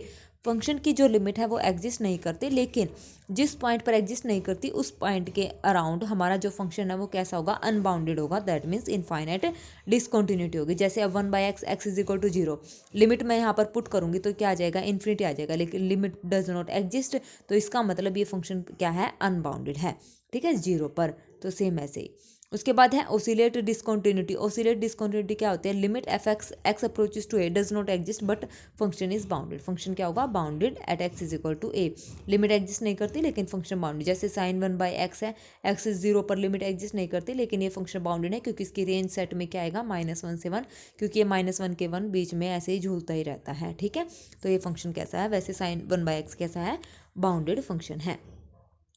Function की जो लिमिट है वो एग्जिस्ट नहीं करती लेकिन जिस पॉइंट पर एग्जिस्ट नहीं करती उस पॉइंट के अराउंड हमारा जो फंक्शन है वो कैसा होगा, अनबाउंडेड होगा, दैट मीन्स इनफाइनाइट डिसकंटिन्यूटी होगी। जैसे अब 1/x x is equal to 0, limit मैं यहाँ पर पुट करूँगी तो क्या आ जाएगा, इन्फिनिटी आ जाएगा, लेकिन लिमिट डज नॉट एग्जिस्ट तो इसका मतलब ये फंक्शन क्या है, अनबाउंडेड है। ठीक है, 0 पर, तो सेम ऐसे ही। उसके बाद है ओसिलेट डिसकंटिन्यूटी। ओसिलेट डिसकंटिन्यूटी क्या होती है, limit F x x approaches to a does not exist but function is bounded. Function क्या होगा, bounded at x is equal to a. Limit exist नहीं करती लेकिन फंक्शन बाउंडेड। जैसे साइन 1/x है, एक्स इज 0 पर लिमिट एग्जिस्ट नहीं करती लेकिन ये फंक्शन बाउंडेड है क्योंकि इसकी रेंज सेट में क्या आएगा, -1 से 1, क्योंकि ये -1 के 1 बीच में ऐसे ही झूलता ही रहता है। ठीक है, तो ये फंक्शन कैसा है, वैसे साइन 1/x कैसा है, बाउंडेड फंक्शन है।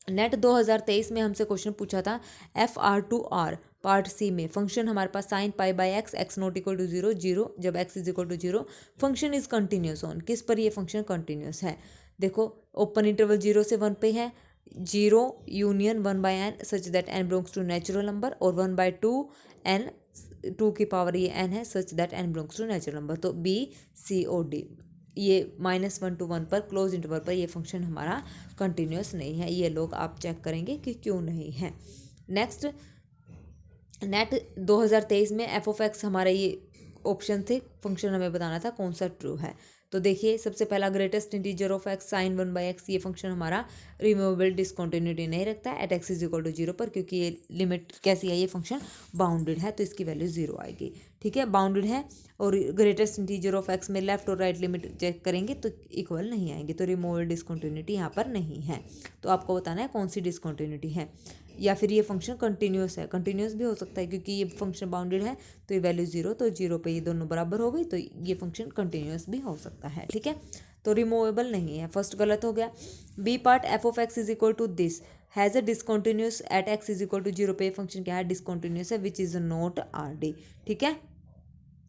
नेट 2023 में हमसे क्वेश्चन पूछा था FR2R पार्ट सी में, फंक्शन हमारे पास sine π/x X not equal to 0 0 जब x is equal to 0 function is continuous on, किस पर ये फंक्शन कंटिन्यूस है। देखो ओपन इंटरवल 0 से 1 पे है, 0 union 1/n such that n belongs to natural number और 1/2 n 2 की पावर ये n है such that n belongs to natural number. तो B C O D ये -1 to 1 पर क्लोज इंटरवल पर ये फंक्शन हमारा कंटिन्यूस नहीं है। ये लोग आप चेक करेंगे कि क्यों नहीं है। नेक्स्ट नेट 2023 में एफ ऑफ एक्स हमारा ये ऑप्शन थे, फंक्शन हमें बताना था कौन सा ट्रू है। तो देखिए सबसे पहला greatest integer of x sine 1/x, ये फंक्शन हमारा रिमूवेबल डिसकंटिन्यूटी नहीं रखता है at x is equal to 0 पर, क्योंकि ये लिमिट कैसी है, ये फंक्शन बाउंडेड है तो इसकी वैल्यू 0 आएगी। ठीक है, बाउंडेड है और ग्रेटेस्ट इंटीजर ऑफ एक्स में लेफ्ट और राइट लिमिट चेक करेंगे तो इक्वल नहीं आएंगे, तो रिमूवेबल डिसकंटिन्यूटी यहाँ पर नहीं है। तो आपको बताना है कौन सी डिसकंटिन्यूटी है। या फिर ये फंक्शन कंटिन्यूस है, कंटिन्यूस भी हो सकता है क्योंकि ये फंक्शन बाउंडेड है, तो ये वैल्यू 0, तो 0 पे ये दोनों बराबर हो गई, तो ये फंक्शन कंटिन्यूस भी हो सकता है। ठीक है, तो रिमूवेबल नहीं है, फर्स्ट गलत हो गया। B part f of x is equal to this has a discontinuous at x is equal to 0 पे फंक्शन क्या है, डिसकंटिन्यूस है, which is not R D. ठीक है,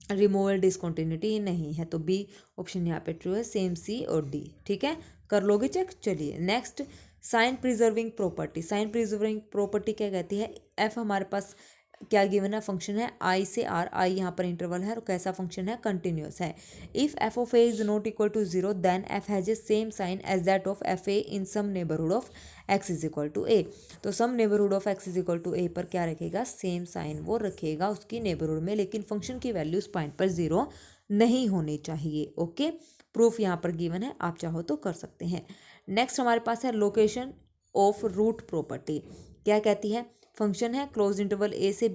रिमूवल डिसकंटिन्यूटी नहीं है, तो बी ऑप्शन यहाँ पे ट्रू है, सेम सी और डी। ठीक है, कर लोगे चेक। चलिए next, sign preserving property. Sign preserving property क्या कहती है, एफ हमारे पास क्या गिवन है, फंक्शन है आई से आर, आई यहाँ पर इंटरवल है और कैसा फंक्शन है, कंटिन्यूस है। If F of A is not equal to 0 then F has a same sign as that of F A in some neighbourhood of x is equal to A. तो some neighbourhood of x is equal to ए पर क्या रखेगा, same sign वो रखेगा उसकी neighbourhood में, लेकिन function की वैल्यू उस पॉइंट पर 0 नहीं होनी चाहिए। ओके, प्रूफ यहाँ पर गिवन है, आप चाहो तो कर सकते हैं। नेक्स्ट हमारे पास है लोकेशन ऑफ रूट प्रॉपर्टी। क्या कहती है, फंक्शन है क्लोज इंटरवल ए से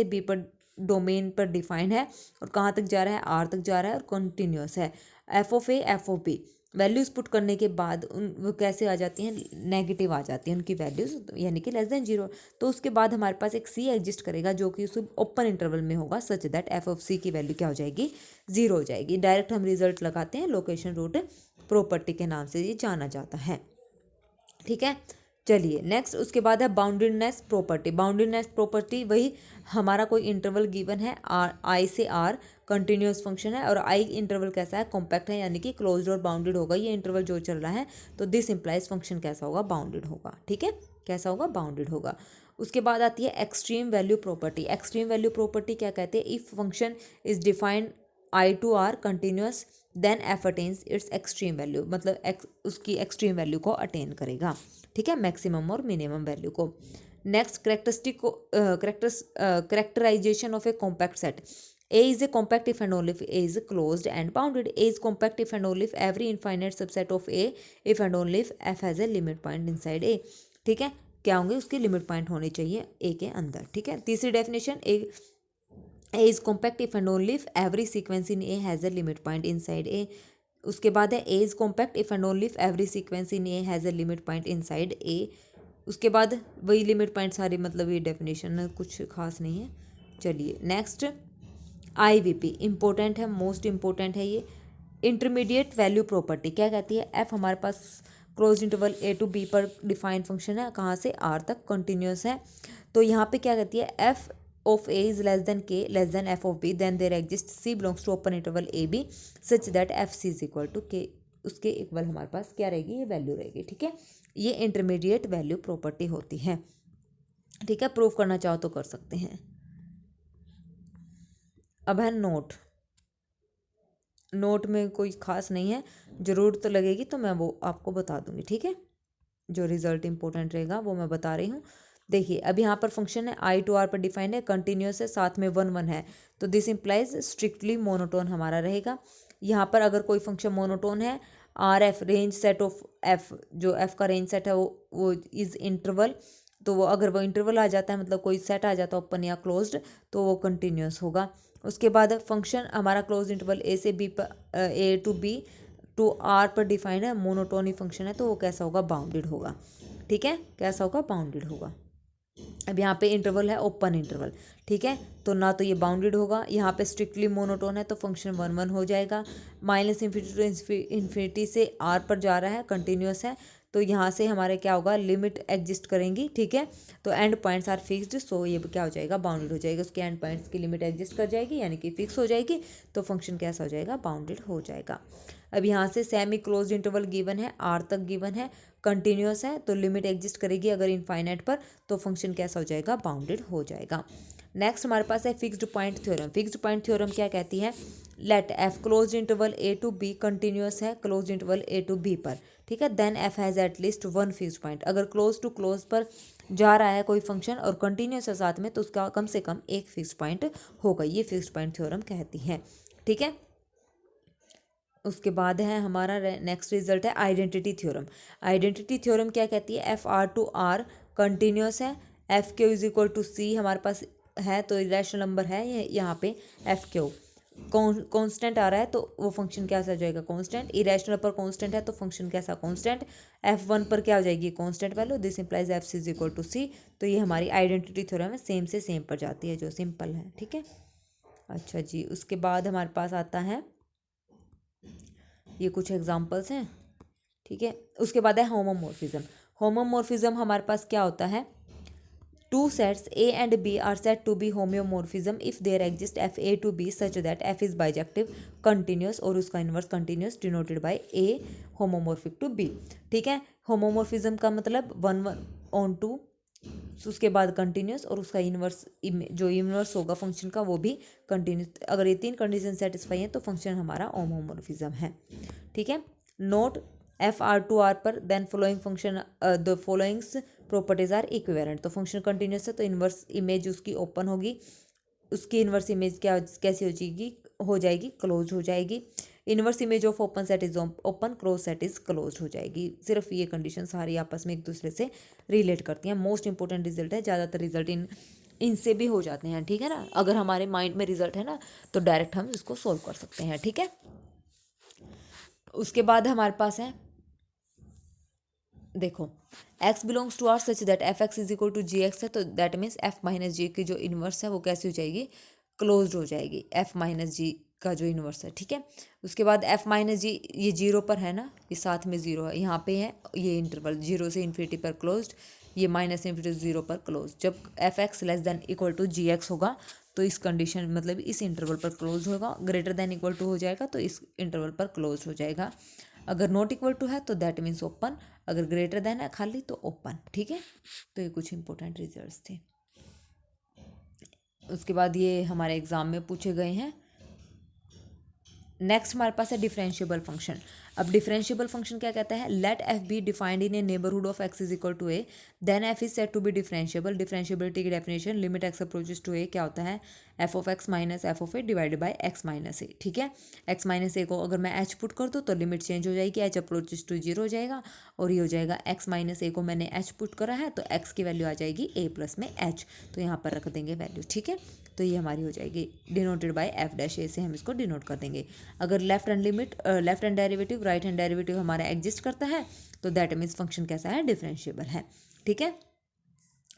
बी पर डोमेन पर डिफाइन है और कहाँ तक जा रहा है, आर तक जा रहा है और कंटिन्यूस है। F of a f of b values put करने के बाद वो कैसे आ जाती हैं, नेगेटिव आ जाती हैं उनकी वैल्यूज, यानी कि लेस देन 0। तो उसके बाद हमारे पास एक सी एग्जिस्ट करेगा जो कि उस ओपन इंटरवल में होगा, सच दैट एफ ऑफ सी की वैल्यू क्या हो जाएगी, 0 हो जाएगी। डायरेक्ट हम रिजल्ट लगाते हैं, लोकेशन रूट प्रॉपर्टी के नाम से ये जाना जाता है। ठीक है, चलिए नेक्स्ट, उसके बाद है बाउंडेडनेस प्रॉपर्टी। बाउंडेडनेस प्रॉपर्टी वही, हमारा कोई इंटरवल गिवन है आर, आई से आर कंटिन्यूस फंक्शन है और आई इंटरवल कैसा है, कॉम्पैक्ट है, यानी कि क्लोज्ड और बाउंडेड होगा ये इंटरवल जो चल रहा है, तो दिस इंप्लाइज फंक्शन कैसा होगा, बाउंडेड होगा। ठीक है, कैसा होगा, बाउंडेड होगा। उसके बाद आती है extreme value property. Extreme value property क्या कहते हैं, if function is defined I to R continuous then f attains its extreme value, मतलब उसकी एक्सट्रीम वैल्यू को अटेन करेगा। ठीक है, मैक्सिमम और मिनिमम वैल्यू को। Next, characterization of a compact set. A is a compact if and only if A is closed and bounded. A is compact if and only if every infinite subset of A if and only if F has a limit point inside A. ठीक है, क्या होंगे, उसके limit point होने चाहिए A के अंदर। ठीक है, तीसरी definition, A is compact if and only if every sequence in A has a limit point inside A. उसके बाद है A is compact if and only if every sequence in A has a limit point inside A. उसके बाद वही limit point सारे, मतलब ये definition कुछ खास नहीं है। चलिए नेक्स्ट, IVP इंपॉर्टेंट है, मोस्ट इंपॉर्टेंट है ये, इंटरमीडिएट वैल्यू प्रॉपर्टी। क्या कहती है, एफ हमारे पास close interval A to B पर डिफाइंड फंक्शन है, कहाँ से, आर तक कंटिन्यूस है। तो यहाँ पे क्या कहती है, F of A is less than K less than F of B then there exist C belongs to open interval A B such that F C is equal to K, उसके equal हमारे पास क्या रहेगी, ये value रहेगी। ठीक है, ये intermediate value property होती है। ठीक है, प्रूफ करना चाहो तो कर सकते हैं। अब है नोट। नोट में कोई खास नहीं है, ज़रूरत तो लगेगी तो मैं वो आपको बता दूंगी। ठीक है, जो रिजल्ट इंपॉर्टेंट रहेगा वो मैं बता रही हूँ। देखिए, अब यहाँ पर फंक्शन है आई टू आर पर डिफाइंड है, कंटिन्यूस है, साथ में 1 1 है, तो दिस इंप्लाइज स्ट्रिक्टली मोनोटोन हमारा रहेगा। यहाँ पर अगर कोई फंक्शन मोनोटोन है, R F range set of F, जो एफ का रेंज सेट है वो इज इंटरवल, तो वो अगर वो इंटरवल आ जाता है, मतलब कोई सेट आ जाता है ओपन या क्लोज्ड, तो वो कंटिन्यूस होगा। उसके बाद फंक्शन हमारा क्लोज इंटरवल ए से बी पर, ए टू बी टू आर पर डिफाइंड है, मोनोटोनी फंक्शन है, तो वो कैसा होगा, बाउंडेड होगा। ठीक है, कैसा होगा, बाउंडेड होगा। अब यहाँ पे इंटरवल है ओपन इंटरवल। ठीक है, तो ना तो ये बाउंडेड होगा, यहाँ पे स्ट्रिक्टली मोनोटोन है, तो फंक्शन 1 1 हो जाएगा। माइनस इन्फिनिटी टू इन्फिनिटी से आर पर जा रहा है, कंटिन्यूस है, तो यहाँ से हमारे क्या होगा, लिमिट एग्जिस्ट करेंगी। ठीक है, तो एंड पॉइंट्स आर फिक्स्ड, सो ये क्या हो जाएगा, बाउंडेड हो जाएगा, उसके एंड पॉइंट्स की लिमिट एग्जिस्ट कर जाएगी, यानी कि फिक्स हो जाएगी, तो फंक्शन कैसा हो जाएगा, बाउंडेड हो जाएगा। अब यहाँ से सेमी क्लोज्ड इंटरवल गिवन है, आर तक गिवन है, कंटिन्यूस है, तो लिमिट एग्जिस्ट करेगी अगर इनफाइनाइट पर, तो फंक्शन कैसा हो जाएगा, बाउंडेड हो जाएगा। नेक्स्ट हमारे पास है fixed point theorem. Fixed point theorem क्या कहती है, let F close interval A to B continuous है close interval A to B पर। ठीक है, then F has at least 1 fixed point. अगर क्लोज टू क्लोज पर जा रहा है कोई फंक्शन और कंटिन्यूस है साथ में, तो उसका कम से कम एक फिक्स्ड पॉइंट होगा, ये फिक्स्ड पॉइंट थ्योरम कहती है। ठीक है, उसके बाद है हमारा नेक्स्ट रिजल्ट है आइडेंटिटी थ्योरम। आइडेंटिटी थ्योरम क्या कहती है, F R to R continuous है, F Q is equal to C हमारे पास है, तो इरेशनल नंबर है ये यहाँ पे एफ क्यू। कांस्टेंट आ रहा है तो वो फंक्शन कैसा हो जाएगा, कांस्टेंट। इरेशनल पर कांस्टेंट है तो फंक्शन कैसा, कांस्टेंट। F1 पर क्या हो जाएगी, constant value. This implies F is equal to C। तो ये हमारी आइडेंटिटी थ्योरम है, सेम से सेम पर जाती है, जो सिंपल है, ठीक है। अच्छा जी, उसके बाद हमारे पास आता है, ये कुछ एग्जांपल्स हैं, ठीक है। उसके बाद है होमोमॉर्फिज्म। होमोमॉर्फिज्म हमारे पास क्या होता है, two sets A and B are said to be homeomorphism if there exists FA to B such that F is bijective, continuous और उसका inverse continuous denoted by A homomorphic to B। ठीक है, homomorphism का मतलब 1:1 उसके बाद continuous और उसका इन्वर्स, जो इन्वर्स होगा फंक्शन का वो भी कंटिन्यूस। अगर ये तीन कंडीशन सेटिस्फाई हैं तो फंक्शन हमारा होमोमॉर्फिज्म है, ठीक है। नोट F(R)(2)R पर then following function the followings properties are equivalent. तो फंक्शन कंटिन्यूस है तो इन्वर्स इमेज उसकी ओपन होगी, उसकी इन्वर्स इमेज क्या कैसी हो जाएगी, क्लोज हो जाएगी। Inverse image of open set is open, close set is close हो जाएगी। सिर्फ ये कंडीशन सारी आपस में एक दूसरे से रिलेट करती हैं। मोस्ट इंपॉर्टेंट रिजल्ट है, ज़्यादातर रिजल्ट इनसे भी हो जाते हैं, ठीक है ना। अगर हमारे माइंड में रिजल्ट है ना तो डायरेक्ट हम इसको सोल्व कर सकते हैं, ठीक है। उसके बाद हमारे पास है, देखो x belongs to R such that f x is equal to g x है, तो that means f minus g की जो इन्वर्स है वो कैसी हो जाएगी, क्लोज्ड हो जाएगी, एफ माइनस जी का जो इन्वर्स है, ठीक है। उसके बाद एफ माइनस जी ये जीरो पर है ना, ये साथ में जीरो है, यहाँ पे है ये इंटरवल जीरो से इन्फिनिटी पर क्लोज्ड, ये माइनस इन्फिनिटी जीरो पर क्लोज। जब f x less than equal to g x होगा तो इस कंडीशन मतलब इस इंटरवल पर क्लोज होगा, ग्रेटर देन इक्वल टू हो जाएगा तो इस इंटरवल पर क्लोज हो जाएगा। अगर नॉट इक्वल टू है तो दैट मीन्स ओपन, अगर ग्रेटर देन है खाली तो ओपन, ठीक है। तो ये कुछ इंपॉर्टेंट रिजल्ट्स थे। उसके बाद ये हमारे एग्जाम में पूछे गए हैं। नेक्स्ट हमारे पास है डिफरेंशिएबल फंक्शन। अब डिफरेंशिएबल फंक्शन क्या कहता है, let F be defined in a neighbourhood of x is equal to A, then F is said to be differentiable. Differentiability की definition, limit x approaches to A क्या होता है, F of x minus F of A divided by X minus A, ठीक है। X minus ए को अगर मैं H put कर दूँ तो लिमिट चेंज हो जाएगी, एच अप्रोचेस टू जीरो हो जाएगा, और ये हो जाएगा एक्स माइनस ए को मैंने एच पुट करा है तो एक्स की वैल्यू आ जाएगी ए प्लस में एच, तो यहाँ पर रख देंगे वैल्यू, ठीक है। तो ये हमारी हो जाएगी डिनोटेड बाय एफ डैश ए से हम इसको डिनोट कर देंगे। अगर left hand derivative right hand derivative हमारा एग्जिस्ट करता है तो दैट मीन्स फंक्शन कैसा है, डिफरेंशिएबल है, ठीक है।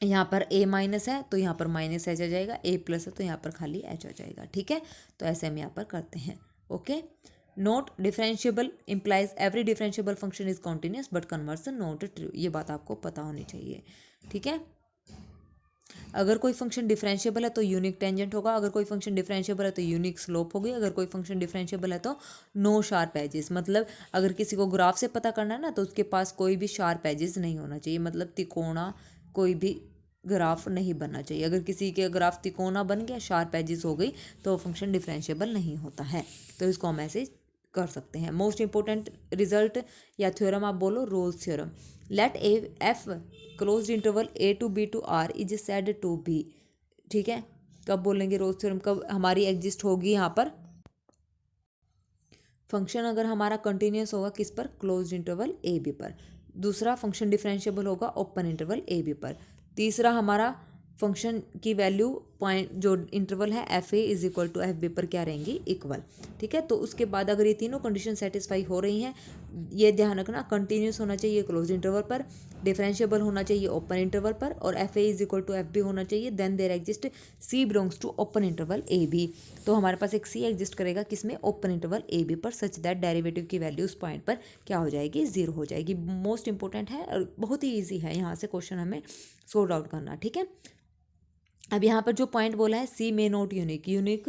यहाँ पर a माइनस है तो यहाँ पर माइनस एच आ जाएगा, a प्लस है तो यहाँ पर खाली h आ जाएगा, ठीक है। तो ऐसे हम यहाँ पर करते हैं, okay. Note differentiable implies every differentiable function is continuous but converse not true, ये बात आपको पता होनी चाहिए, ठीक है। अगर कोई फंक्शन डिफरेंशिएबल है तो यूनिक टेंजेंट होगा, अगर कोई फंक्शन डिफरेंशिएबल है तो यूनिक स्लोप होगी, अगर कोई फंक्शन डिफरेंशिएबल है तो नो शार्प एजेस। मतलब अगर किसी को ग्राफ से पता करना है ना तो उसके पास कोई भी शार्प एजेस नहीं होना चाहिए, मतलब तिकोना कोई भी ग्राफ नहीं बनना चाहिए। अगर किसी के ग्राफ तिकोना बन गया, शार्प एजेस हो गई, तो फंक्शन डिफरेंशिएबल नहीं होता है। तो इसको हम ऐसे कर सकते हैं। मोस्ट इंपॉर्टेंट रिजल्ट या थ्योरम आप बोलो, Rolle's theorem. Let a f closed interval A to B to R is said to be, ठीक है। कब बोलेंगे रोल्स थ्योरम, कब हमारी एग्जिस्ट होगी यहाँ पर फंक्शन, अगर हमारा कंटिन्यूस होगा किस पर, क्लोज्ड इंटरवल ए बी पर। दूसरा फंक्शन डिफरेंशिएबल होगा ओपन इंटरवल ए बी पर। तीसरा हमारा फंक्शन की वैल्यू पॉइंट जो इंटरवल है F a is equal to f b पर क्या रहेंगी, इक्वल, ठीक है। तो उसके बाद अगर ये तीनों कंडीशन सेटिस्फाई हो रही हैं, ये ध्यान रखना, कंटिन्यूस होना चाहिए क्लोज इंटरवल पर, डिफरेंशिएबल होना चाहिए ओपन इंटरवल पर, और f a is equal to f b होना चाहिए, then there exist C belongs to open interval A B. तो हमारे पास एक सी एग्जिस्ट करेगा किसमें, ओपन इंटरवल ए बी पर, सच दैट डेरिवेटिव की वैल्यू उस पॉइंट पर क्या हो जाएगी, जीरो हो जाएगी। मोस्ट इंपॉर्टेंट है और बहुत ही ईजी है, यहाँ से क्वेश्चन हमें सॉर्ट आउट करना, ठीक है। अब यहाँ पर जो पॉइंट बोला है c may not unique, unique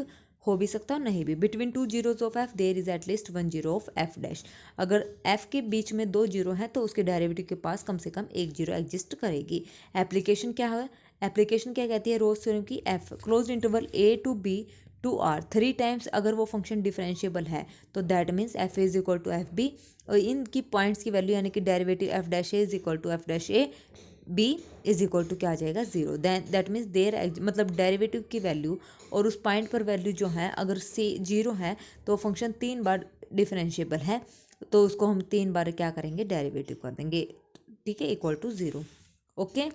हो भी सकता है नहीं भी। Between two zeros of f there is at least one zero of F dash. अगर एफ के बीच में दो जीरो हैं तो उसके डेरिवेटिव के पास कम से कम एक जीरो एग्जिस्ट करेगी। एप्लीकेशन क्या है, एप्लीकेशन क्या कहती है रोल्स थ्योरम की, f close interval A to B to R three times अगर वो फंक्शन डिफरेंशिएबल है तो that means f is equal to f b, और इनकी पॉइंट्स की वैल्यू यानी कि derivative F dash A is equal to f dash a b is equal to क्या आ जाएगा, जीरो। दैट मीन्स देयर मतलब डेरिवेटिव की वैल्यू और उस पॉइंट पर वैल्यू जो है अगर से जीरो है तो फंक्शन तीन बार डिफरेंशिएबल है, तो उसको हम तीन बार क्या करेंगे, डेरिवेटिव कर देंगे, ठीक है, इक्वल टू जीरो, ओके।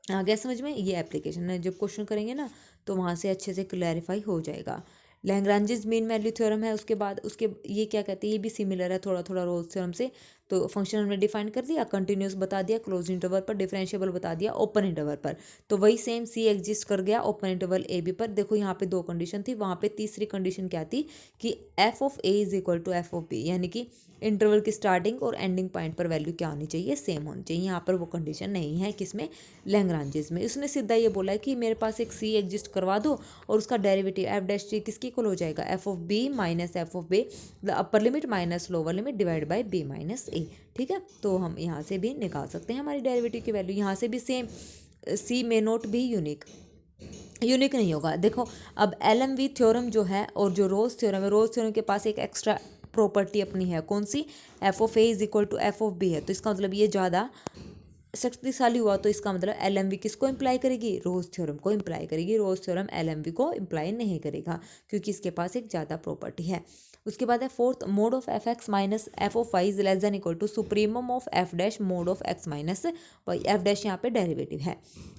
आ गया समझ में, ये एप्लीकेशन है, जब क्वेश्चन करेंगे ना तो वहाँ से अच्छे से क्लैरिफाई हो जाएगा। लैग्रांजेस मीन वैल्यू थ्योरम है। उसके बाद उसके ये क्या कहते हैं, ये भी सिमिलर है थोड़ा थोड़ा रोल्स थ्योरम से। तो फंक्शन हमने डिफाइन कर दिया, कंटिन्यूस बता दिया क्लोज इंटरवल पर, डिफरेंशिएबल बता दिया ओपन इंटरवल पर। तो वही सेम सी एग्जिस्ट कर गया ओपन इंटरवल ए बी पर। देखो यहाँ पे 2 कंडीशन थी, वहाँ पे तीसरी कंडीशन क्या थी कि f of A is equal to F of b, यानी कि इंटरवल की स्टार्टिंग और एंडिंग पॉइंट पर वैल्यू क्या होनी चाहिए, सेम होनी चाहिए। यहाँ पर वो कंडीशन नहीं है किसमें, लैग्रांजेस में। उसने सीधा ये बोला है कि मेरे पास एक सी एग्जिस्ट करवा दो और उसका डेरिवेटिव एफ डैश टी किसकी इक्वल हो जाएगा, F of B minus F of B, the upper limit minus lower limit divide by B minus A. ठीक है, तो हम यहाँ से भी निकाल सकते हैं हमारी डेरिवेटिव की वैल्यू। यहाँ से भी सेम, सी मे नोट भी यूनिक नहीं होगा। देखो अब एल एम वी थ्योरम जो है और जो रोज थ्योरम है, रोज थ्योरम के पास एक एक्स्ट्रा प्रॉपर्टी अपनी है, कौन सी, F of A is equal to F of B है। तो इसका मतलब ये ज़्यादा शक्तिशाली हुआ, तो इसका मतलब एल एम वी किसको इम्प्लाई करेगी, रोज थ्योरम को इम्प्लाई करेगी। रोज थ्योरम एल एम वी को इम्प्लाई नहीं करेगा क्योंकि इसके पास एक ज़्यादा प्रॉपर्टी है। उसके बाद है fourth, mod of F x minus F of Y is less than equal to supremum of F dash mod of x minus Y. F dash यहाँ पे डेरिवेटिव है।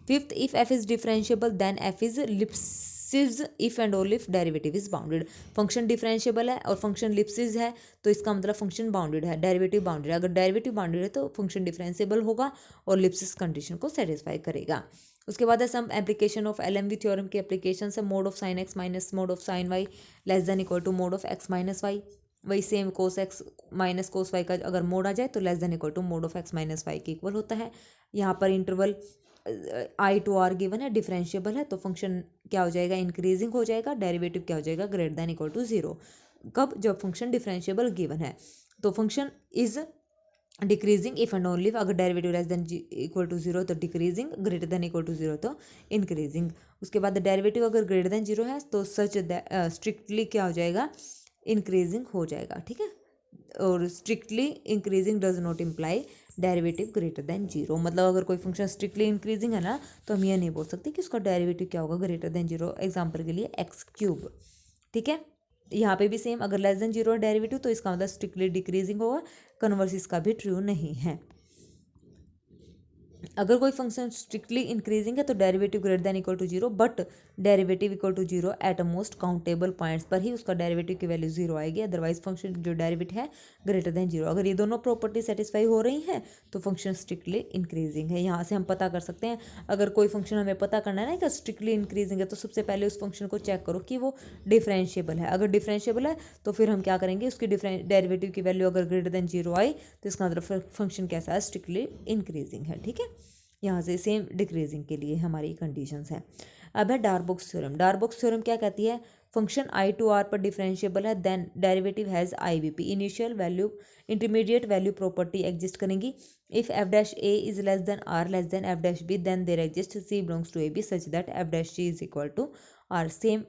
Fifth, if F is differentiable then F is Lipschitz if and only if derivative is bounded. Function differentiable है और function Lipschitz है, तो इसका मतलब function bounded है, डेरिवेटिव बाउंडेड है। अगर डेरिवेटिव बाउंडेड है तो फंक्शन डिफरेंशिएबल होगा और लिप्सिस कंडीशन को सेटिस्फाई करेगा। उसके बाद है some application of L M V theorem की एप्लीकेशन है, mod of sine X minus mod of sine Y less than equal to mod of x minus Y. वही same cos X minus cos Y का अगर mod आ जाए तो less than equal to mod of x minus Y के इक्वल होता है। यहाँ पर interval I to R given है, डिफरेंशिएबल है, तो फंक्शन क्या हो जाएगा, इंक्रीजिंग हो जाएगा, डेरिवेटिव क्या हो जाएगा, greater than equal to zero. कब, जब फंक्शन डिफरेंशिएबल गिवन है। तो function is decreasing if and only, अगर derivative less than equal to zero तो decreasing, greater than equal to zero तो इंक्रीजिंग। उसके बाद डेरिवेटिव अगर ग्रेटर देन जीरो है तो सच स्ट्रिक्टली क्या हो जाएगा, इंक्रीजिंग हो जाएगा। ठीक है, और strictly increasing does not imply derivative greater than zero. मतलब अगर कोई फंक्शन स्ट्रिक्टली इंक्रीजिंग है ना, तो हम ये नहीं बोल सकते कि उसका डेरिवेटिव क्या होगा, ग्रेटर देन जीरो। एग्जाम्पल के लिए एक्स क्यूब। ठीक है, यहाँ पे भी सेम, अगर लेस देन जीरो डेरिवेटिव तो इसका मतलब स्ट्रिक्टली डिक्रीजिंग होगा, कन्वर्स इसका भी ट्रू नहीं है। अगर कोई फंक्शन स्ट्रिक्टली इंक्रीजिंग है तो derivative greater than equal to zero, but derivative equal to zero at most countable points पर ही उसका डेरिवेटिव की वैल्यू जीरो आएगी, अदरवाइज फंक्शन जो डेरिवेटिव है ग्रेटर देन जीरो। अगर ये दोनों प्रॉपर्टी सेटिस्फाई हो रही हैं तो फंक्शन स्ट्रिक्टली इंक्रीजिंग है। यहाँ से हम पता कर सकते हैं, अगर कोई फंक्शन हमें पता करना है ना कि स्ट्रिक्टली इंक्रीजिंग है, तो सबसे पहले उस फंक्शन को चेक करो कि वो डिफरेंशिएबल है। अगर डिफरेंशिएबल है तो फिर हम क्या करेंगे, उसकी डेरिवेटिव की वैल्यू अगर ग्रेटर देन जीरो आई तो इसका मतलब फंक्शन कैसा है, स्ट्रिक्टली इंक्रीजिंग है। ठीक है, यहाँ से सेम डिक्रीजिंग के लिए हमारी कंडीशंस हैं। अब है डार्बोक्स थ्योरम। डार्बोक्स थ्योरम क्या कहती है, फंक्शन आई टू आर पर डिफरेंशिएबल है then derivative has I V P, initial value intermediate value property exist करेंगी। If F dash A is less than R less than F dash B then there exist C belongs to A B such that F dash C is equal to R. Same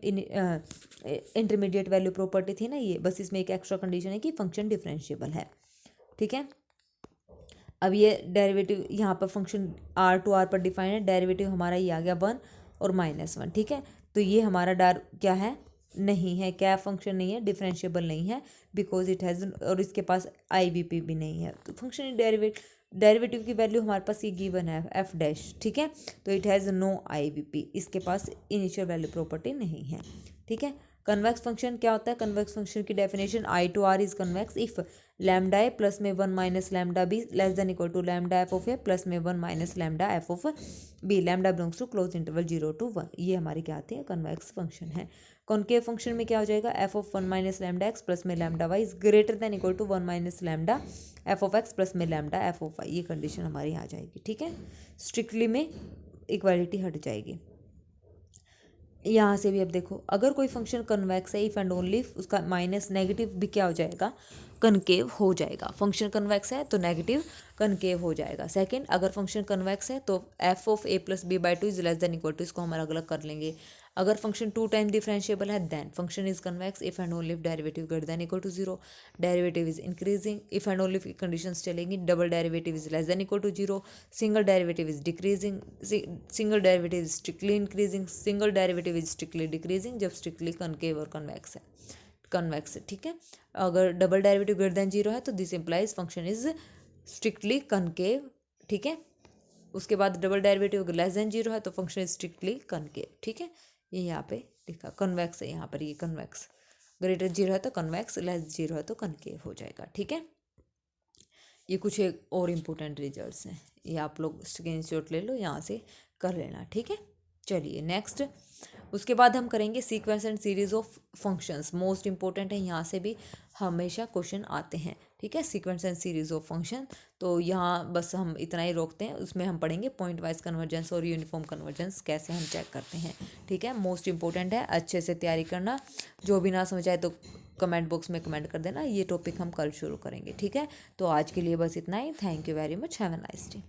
intermediate value property थी ना ये, बस इसमें एक extra condition है कि function differentiable है। ठीक है, अब ये डेरिवेटिव यहाँ पर फंक्शन आर टू आर पर डिफाइन है, डेरिवेटिव हमारा ये आ गया 1 और -1। ठीक है, तो ये हमारा क्या है, नहीं है, क्या फंक्शन नहीं है, डिफरेंशिएबल नहीं है, बिकॉज इट हैज़, और इसके पास आई वी पी भी नहीं है, तो फंक्शन डेरिवेटिव की वैल्यू हमारे पास ये गिवन है एफ डैश। ठीक है, तो it has no I V P, इसके पास इनिशियल वैल्यू प्रॉपर्टी नहीं है। ठीक है, कन्वेक्स फंक्शन क्या होता है, कन्वेक्स फंक्शन की definition I to R is convex if lambda a plus में 1 minus lambda b less than equal to lambda f of A plus में 1 minus lambda f of b, lambda belongs to close interval 0 to 1। ये हमारी क्या आती है, convex function है। Concave function में क्या हो जाएगा, F of 1 minus lambda x plus में lambda Y is greater than equal to 1 minus lambda f of x plus में लैम्डा एफ ऑफ वाई। ये कंडीशन हमारी आ जाएगी। ठीक है, स्ट्रिक्टली में इक्वालिटी हट जाएगी। यहाँ से भी अब देखो, अगर कोई फंक्शन कन्वेक्स है इफ एंड ओनली उसका माइनस नेगेटिव भी क्या हो जाएगा, कनकेव हो जाएगा। फंक्शन कन्वेक्स है तो नेगेटिव कनकेव हो जाएगा। सेकंड, अगर फंक्शन कन्वेक्स है तो F of A plus B by two is less than equal to, इसको हम अलग अलग कर लेंगे। अगर फंक्शन 2 टाइम डिफरेंशिएबल है then function is convex if and only if derivative greater than equal to 0, derivative is increasing if and only if conditions चलेंगी, double derivative is less than equal to 0, single derivative is decreasing, single derivative is strictly increasing, single derivative is strictly decreasing जब strictly concave और convex है, convex है। ठीक है, अगर double derivative greater than 0 है तो this implies function is strictly concave. ठीक है, उसके बाद डबल डेरिवेटिव अगर लेस देन 0 है तो फंक्शन इज स्ट्रिक्टली कनकेव। ठीक है, ये यहाँ पे लिखा, कन्वेक्स है यहाँ पर, ये कन्वेक्स, ग्रेटर जीरो है तो कन्वेक्स, लेस जीरो है तो कनकेव हो जाएगा। ठीक है, ये कुछ एक और इम्पोर्टेंट रिजल्ट्स हैं, ये आप लोग स्क्रीनशॉट ले लो, यहाँ से कर लेना। ठीक है, चलिए नेक्स्ट, उसके बाद हम करेंगे sequence and series of functions. Most important है, यहाँ से भी हमेशा क्वेश्चन आते हैं। ठीक है, sequence and series of function, तो यहाँ बस हम इतना ही रोकते हैं, उसमें हम पढ़ेंगे पॉइंट वाइज कन्वर्जेंस और यूनिफॉर्म कन्वर्जेंस कैसे हम चेक करते हैं। ठीक है, मोस्ट इंपॉर्टेंट है, अच्छे से तैयारी करना। जो भी ना समझ आए तो कमेंट बॉक्स में कमेंट कर देना, ये टॉपिक हम कल शुरू करेंगे। ठीक है, तो आज के लिए बस इतना ही। Thank you very much, have a nice day.